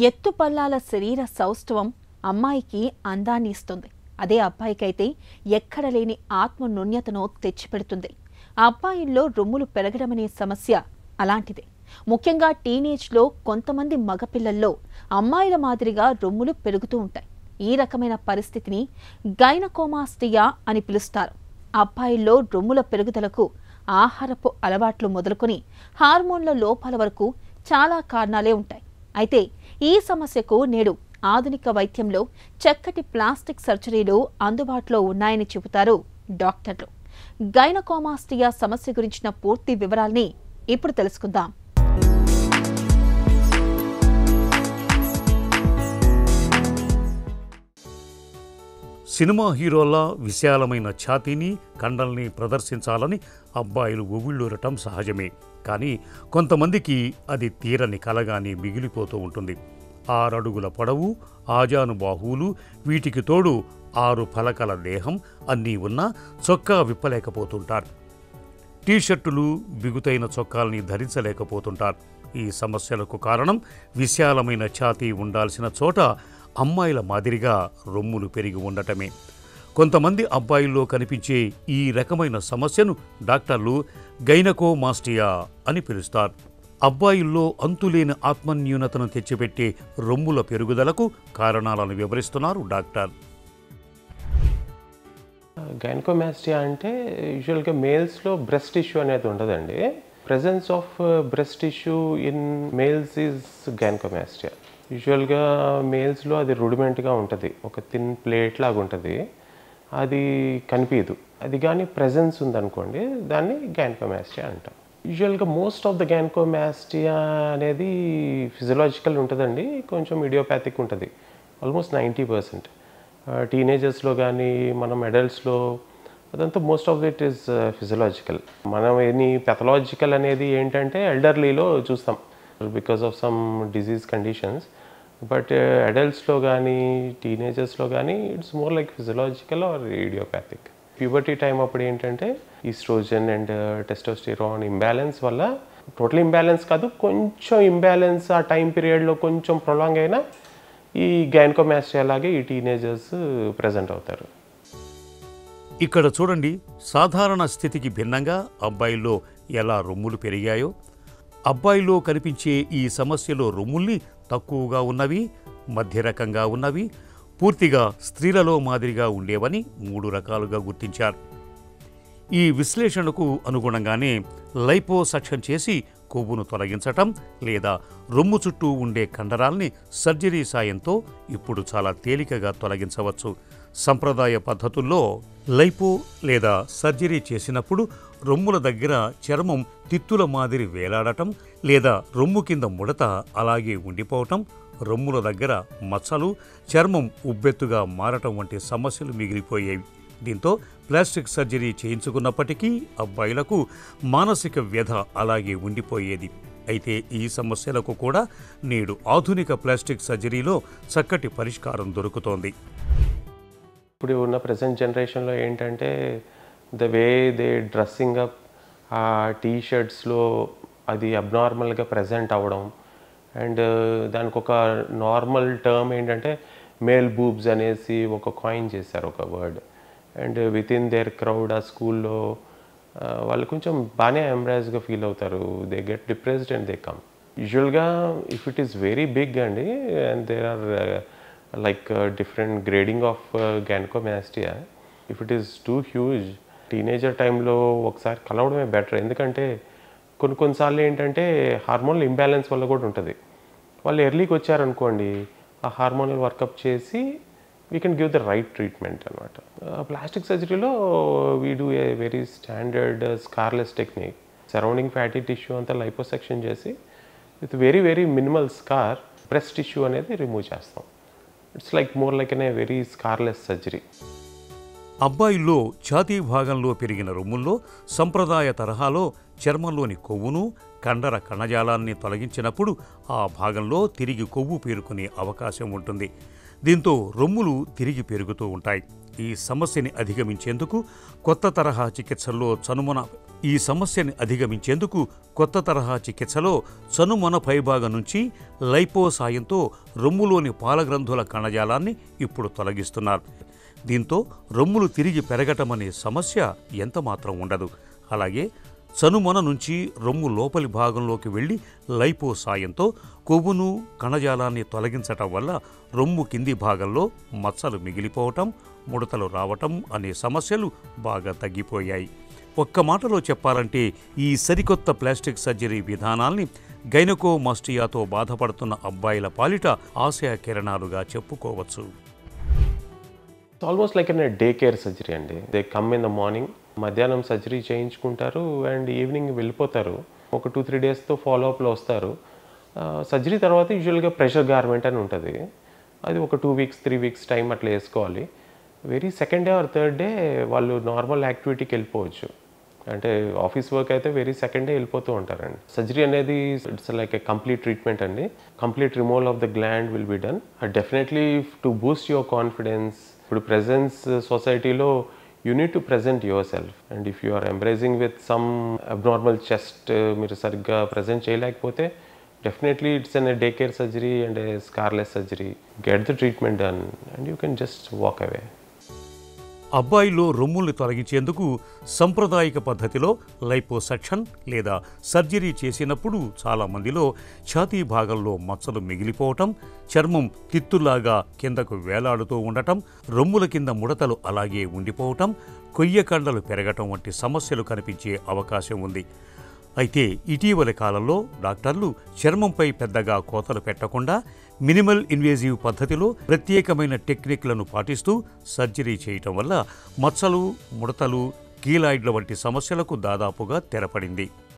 ఎత్తుపల్లాల శరీర సౌష్ఠవం అమ్మాయికి అందాన్ని ఇస్తుంది. అదే అబ్బాయికైతే ఎక్కడలేని ఆత్మ నుణ్యతను తెచ్చిపెడుతుంది. ఆ అబ్బాయిల్లో రొమ్ములు పెరగడమనే సమస్య అలాంటిదే. ముఖ్యంగా టీనేజ్లో కొంతమంది మగపిల్లల్లో అమ్మాయిల మాదిరిగా రొమ్ములు పెరుగుతూ ఉంటాయి. ఈ రకమైన పరిస్థితిని గైనకోమాస్టియా అని పిలుస్తారు. అబ్బాయిల్లో రొమ్ముల పెరుగుదలకు ఆహారపు అలవాట్లు మొదలుకొని హార్మోన్ల లోపాల వరకు చాలా కారణాలే ఉంటాయి. అయితే ఈ సమస్యకు నేడు ఆధునిక వైద్యంలో చక్కటి ప్లాస్టిక్ సర్జరీలు అందుబాటులో ఉన్నాయని చెబుతారు డాక్టర్లు. గైనకోమాస్టియా సమస్య గురించిన పూర్తి వివరాల్ని ఇప్పుడు తెలుసుకుందాం. సినిమా హీరోల్లా విశాలమైన ఛాతీని, కండల్ని ప్రదర్శించాలని అబ్బాయిలు ఉవ్విళ్ళూరటం సహజమే. కానీ కొంతమందికి అది తీరని కలగానే మిగిలిపోతూ ఉంటుంది. 6 అడుగుల పొడవు, ఆజాను బాహువులు, వీటికి తోడు 6 పలకల దేహం అన్నీ ఉన్నా చొక్కా విప్పలేకపోతుంటారు. టీషర్టులు, బిగుతైన చొక్కాల్ని ధరించలేకపోతుంటారు. ఈ సమస్యలకు కారణం విశాలమైన ఛాతీ ఉండాల్సిన చోట అమ్మాయిల మాదిరిగా రొమ్ములు పెరిగి ఉండటమే. కొంతమంది అబ్బాయిల్లో కనిపించే ఈ రకమైన సమస్యను డాక్టర్లు గైనకోమాస్టియా అని పిలుస్తారు. అబ్బాయిల్లో అంతులేని ఆత్మన్యూనతను తెచ్చిపెట్టే రొమ్ముల పెరుగుదలకు కారణాలను వివరిస్తున్నారు డాక్టర్. గైనకోమాస్టియా అంటే యూజువల్గా మేల్స్లో బ్రెస్ట్ టిష్యూ అనేది ఉండదండి. Presence of breast tissue in males is gynaecomastia. యూజువల్గా మేల్స్లో అది రుడిమెంట్గా ఉంటుంది, ఒక థిన్ ప్లేట్ లాగా ఉంటుంది, అది కనిపించదు. అది కానీ ప్రెజెన్స్ ఉందనుకోండి, దాన్ని గైనకోమాస్టియా అంటాం. యూజువల్గా మోస్ట్ ఆఫ్ ద గైనకోమాస్టియా అనేది ఫిజియలాజికల్ ఉంటుందండి, కొంచెం ఇడియోపాథిక్ ఉంటుంది, ఆల్మోస్ట్ 90%. టీనేజర్స్లో కానీ మనం అడల్ట్స్లో అదంతా most of it is physiological. మనం ఎనీ పెథలాజికల్ అనేది ఏంటంటే ఎల్డర్లీలో చూస్తాం because of some disease conditions. But అడల్ట్స్లో కానీ టీనేజర్స్లో కానీ it's more like physiological or idiopathic. Puberty time అప్పుడు ఏంటంటే ఈస్ట్రోజన్ అండ్ టెస్టోస్టెరాన్ ఇంబ్యాలెన్స్ వల్ల, టోటల్ ఇంబ్యాలెన్స్ కాదు, కొంచెం ఇంబ్యాలెన్స్ ఆ టైం పీరియడ్లో కొంచెం ప్రొలాంగ్ అయినా ఈ గైనకోమాస్టియా లాగే ఈ టీనేజర్స్ ప్రజెంట్ అవుతారు. ఇక్కడ చూడండి, సాధారణ స్థితికి భిన్నంగా అబ్బాయిల్లో ఎలా రొమ్ములు పెరిగాయో. అబ్బాయిలో కనిపించే ఈ సమస్యలో రొమ్ముల్ని తక్కువగా ఉన్నవి, మధ్య రకంగా ఉన్నవి, పూర్తిగా స్త్రీలలో మాదిరిగా ఉండేవని 3 రకాలుగా గుర్తించారు. ఈ విశ్లేషణకు అనుగుణంగానే లైపోసక్షన్ చేసి కొవ్వును తొలగించటం లేదా రొమ్ము చుట్టూ ఉండే కండరాల్ని సర్జరీ సాయంతో ఇప్పుడు చాలా తేలికగా తొలగించవచ్చు. సంప్రదాయ పద్ధతుల్లో లైపో లేదా సర్జరీ చేసినప్పుడు రొమ్ముల దగ్గర చర్మం తిత్తుల మాదిరి వేలాడటం లేదా రొమ్ము కింద ముడత అలాగే ఉండిపోవటం, రొమ్ముల దగ్గర మచ్చలు, చర్మం ఉబ్బెత్తుగా మారటం వంటి సమస్యలు మిగిలిపోయేవి. దీంతో ప్లాస్టిక్ సర్జరీ చేయించుకున్నప్పటికీ అబ్బాయిలకు మానసిక వ్యధ అలాగే ఉండిపోయేది. అయితే ఈ సమస్యలకు కూడా నేడు ఆధునిక ప్లాస్టిక్ సర్జరీలో చక్కటి పరిష్కారం దొరుకుతోంది. ఇప్పుడు ఉన్న ప్రజెంట్ జనరేషన్లో ఏంటంటే the way they dressing up, ఆ టీషర్ట్స్లో అది అబ్నార్మల్గా ప్రజెంట్ అవ్వడం, అండ్ దానికి ఒక నార్మల్ టర్మ్ ఏంటంటే మేల్ బూబ్స్ అనేసి ఒక కాయిన్ చేశారు, ఒక word. And within their crowd ఆ స్కూల్లో వాళ్ళు కొంచెం బాగానే ఎంబ్రాస్గా ఫీల్ అవుతారు. They get depressed and they come. యూజువల్గా if it is very big అండి, and there are like different grading of gynecomastia. If it is too huge, teenager టైంలో ఒకసారి కలవడమే బెటర్. ఎందుకంటే కొన్నిసార్లు ఏంటంటే హార్మోనల్ ఇంబ్యాలెన్స్ వల్ల కూడా ఉంటుంది. వాళ్ళు ఎర్లీకి వచ్చారనుకోండి, ఆ హార్మోనల్ వర్కప్ చేసి we can give the right treatment అనమాట. ప్లాస్టిక్ సర్జరీలో we do a very standard scarless technique. Surrounding fatty tissue అంతా లైపోసెక్షన్ చేసి with very very minimal scar breast tissue అనేది రిమూవ్ చేస్తాం. It's like more like an a very scarless surgery. అబ్బాయిల్లో ఛాతీ భాగంలో పెరిగిన రొమ్ముల్లో సంప్రదాయ తరహాలో చర్మంలోని కొవ్వును, కండర కణజాలాన్ని తొలగించినప్పుడు ఆ భాగంలో తిరిగి కొవ్వు పేరుకునే అవకాశం ఉంటుంది. దీంతో రొమ్ములు తిరిగి పెరుగుతూ ఉంటాయి. ఈ సమస్యని అధిగమించేందుకు కొత్త తరహా చికిత్సల్లో చనుమొన ఈ సమస్యని అధిగమించేందుకు కొత్త తరహా చికిత్సలో చనుమొన పైభాగం నుంచి లైపో సాయంతో రొమ్ములోని పాలగ్రంథుల కణజాలాన్ని ఇప్పుడు తొలగిస్తున్నారు. దీంతో రొమ్ములు తిరిగి పెరగటమనే సమస్య ఎంతమాత్రం ఉండదు. అలాగే చనుమొన నుంచి రొమ్ము లోపలి భాగంలోకి వెళ్లి లైపో సాయంతో కొవ్వును కణజాలాన్ని తొలగించటం వల్ల రొమ్ము కింది భాగంలో మచ్చలు మిగిలిపోవటం, ముడతలు రావటం అనే సమస్యలు బాగా తగ్గిపోయాయి. ఒక్క మాటలో చెప్పాలంటే ఈ సరికొత్త ప్లాస్టిక్ సర్జరీ విధానాల్ని గైనకోమాస్టియాతో బాధపడుతున్న అబ్బాయిల పాలిట ఆశయ కిరణాలుగా చెప్పుకోవచ్చు. It's almost like an day care surgery అండి. They come in the morning, మధ్యాహ్నం సర్జరీ చేయించుకుంటారు అండ్ ఈవినింగ్ వెళ్ళిపోతారు. ఒక 2-3 డేస్తో ఫాలోఅప్లో వస్తారు. సర్జరీ తర్వాత యూజువల్గా ప్రెషర్ గార్మెంట్ అని ఉంటుంది. అది ఒక 2 వీక్స్ 3 వీక్స్ టైం అట్లా వేసుకోవాలి. Very second day or third day వాళ్ళు నార్మల్ యాక్టివిటీకి వెళ్ళిపోవచ్చు. అంటే ఆఫీస్ వర్క్ అయితే వెరీ సెకండ్ డే వెళ్ళిపోతూ ఉంటారండి. సర్జరీ అనేది it's like a complete treatment అండి. Complete removal of the gland will be done. Definitely to boost your confidence. ఇప్పుడు ప్రెజెన్స్ సొసైటీలో you need to present yourself. And if you are embarrassing with some abnormal chest మీరు సరిగ్గా present చేయలేకపోతే definitely it's an day care surgery and a scarless surgery. Get the treatment done and you can just walk away. అబ్బాయిలో రొమ్ముల్ని తొలగించేందుకు సంప్రదాయక పద్ధతిలో liposuction లేదా surgery చేసినప్పుడు చాలామందిలో ఛాతీ భాగంలో మచ్చలు మిగిలిపోవటం, చర్మం తిత్తులాగా కిందకు వేలాడుతూ ఉండటం, రొమ్ముల కింద ముడతలు అలాగే ఉండిపోవటం, కొయ్య కండలు పెరగటం వంటి సమస్యలు కనిపించే అవకాశం ఉంది. అయితే ఇటీవలి కాలంలో డాక్టర్లు చర్మంపై పెద్దగా కోతలు పెట్టకుండా మినిమల్ ఇన్వేజివ్ పద్ధతిలో ప్రత్యేకమైన టెక్నిక్లను పాటిస్తూ సర్జరీ చేయటం వల్ల మచ్చలు, ముడతలు, కీలాయిడ్ల వంటి సమస్యలకు దాదాపుగా తెరపడింది.